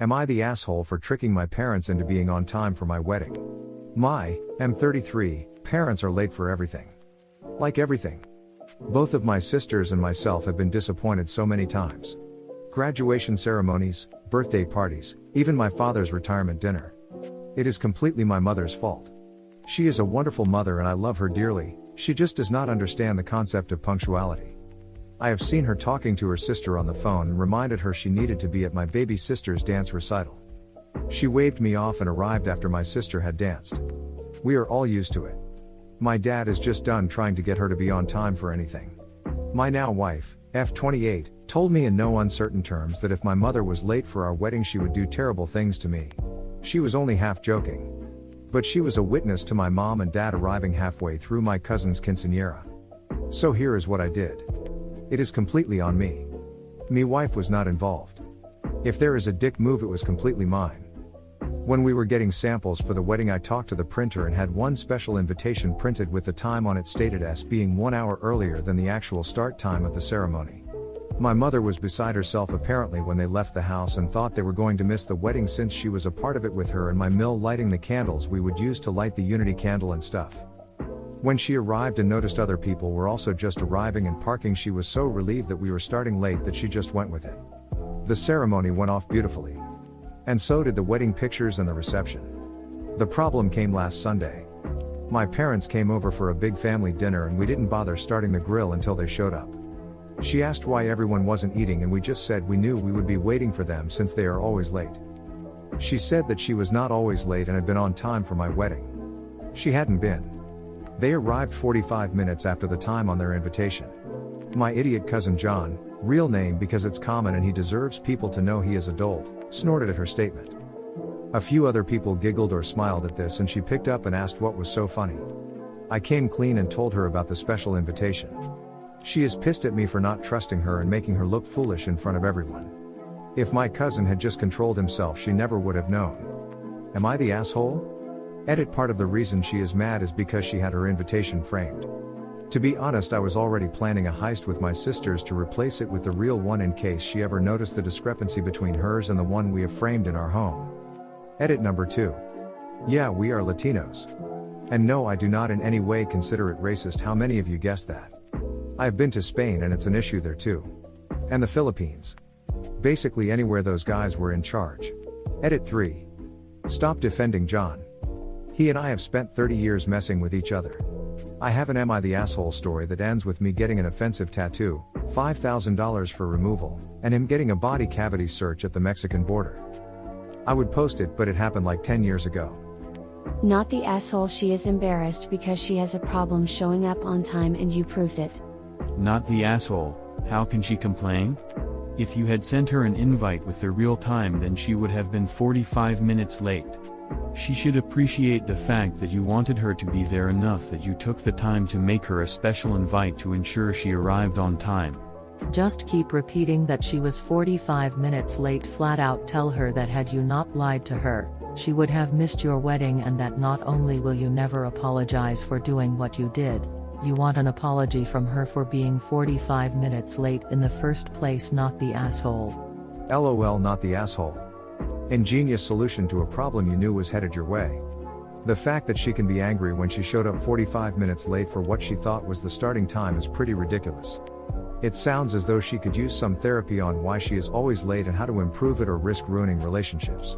Am I the asshole for tricking my parents into being on time for my wedding? I'm 33, parents are late for everything. Like everything. Both of my sisters and myself have been disappointed so many times. Graduation ceremonies, birthday parties, even my father's retirement dinner. It is completely my mother's fault. She is a wonderful mother and I love her dearly, she just does not understand the concept of punctuality. I have seen her talking to her sister on the phone and reminded her she needed to be at my baby sister's dance recital. She waved me off and arrived after my sister had danced. We are all used to it. My dad is just done trying to get her to be on time for anything. My now wife, F28, told me in no uncertain terms that if my mother was late for our wedding she would do terrible things to me. She was only half joking. But she was a witness to my mom and dad arriving halfway through my cousin's quinceañera. So here is what I did. It is completely on me. Me wife was not involved. If there is a dick move, it was completely mine. When we were getting samples for the wedding, I talked to the printer and had one special invitation printed with the time on it stated as being 1 hour earlier than the actual start time of the ceremony. My mother was beside herself apparently when they left the house and thought they were going to miss the wedding since she was a part of it with her and my mill lighting the candles we would use to light the unity candle and stuff. When she arrived and noticed other people were also just arriving and parking, she was so relieved that we were starting late that she just went with it. The ceremony went off beautifully. And so did the wedding pictures and the reception. The problem came last Sunday. My parents came over for a big family dinner and we didn't bother starting the grill until they showed up. She asked why everyone wasn't eating and we just said we knew we would be waiting for them since they are always late. She said that she was not always late and had been on time for my wedding. She hadn't been. They arrived 45 minutes after the time on their invitation. My idiot cousin John, real name because it's common and he deserves people to know he is adult, snorted at her statement. A few other people giggled or smiled at this and she picked up and asked what was so funny. I came clean and told her about the special invitation. She is pissed at me for not trusting her and making her look foolish in front of everyone. If my cousin had just controlled himself, she never would have known. Am I the asshole? Edit. Part of the reason she is mad is because she had her invitation framed. To be honest, I was already planning a heist with my sisters to replace it with the real one in case she ever noticed the discrepancy between hers and the one we have framed in our home. Edit number 2. Yeah, we are Latinos. And no, I do not in any way consider it racist. How many of you guessed that? I have been to Spain and it's an issue there too. And the Philippines. Basically anywhere those guys were in charge. Edit 3. Stop defending John. He and I have spent 30 years messing with each other. I have an Am I the Asshole story that ends with me getting an offensive tattoo, $5,000 for removal, and him getting a body cavity search at the Mexican border. I would post it, but it happened like 10 years ago. Not the asshole. She is embarrassed because she has a problem showing up on time and you proved it. Not the asshole. How can she complain? If you had sent her an invite with the real time, then she would have been 45 minutes late. She should appreciate the fact that you wanted her to be there enough that you took the time to make her a special invite to ensure she arrived on time. Just keep repeating that she was 45 minutes late. Flat out tell her that had you not lied to her, she would have missed your wedding, and that not only will you never apologize for doing what you did, you want an apology from her for being 45 minutes late in the first place. Not the asshole. LOL. Not the asshole. Ingenious solution to a problem you knew was headed your way. The fact that she can be angry when she showed up 45 minutes late for what she thought was the starting time is pretty ridiculous. It sounds as though she could use some therapy on why she is always late and how to improve it or risk ruining relationships.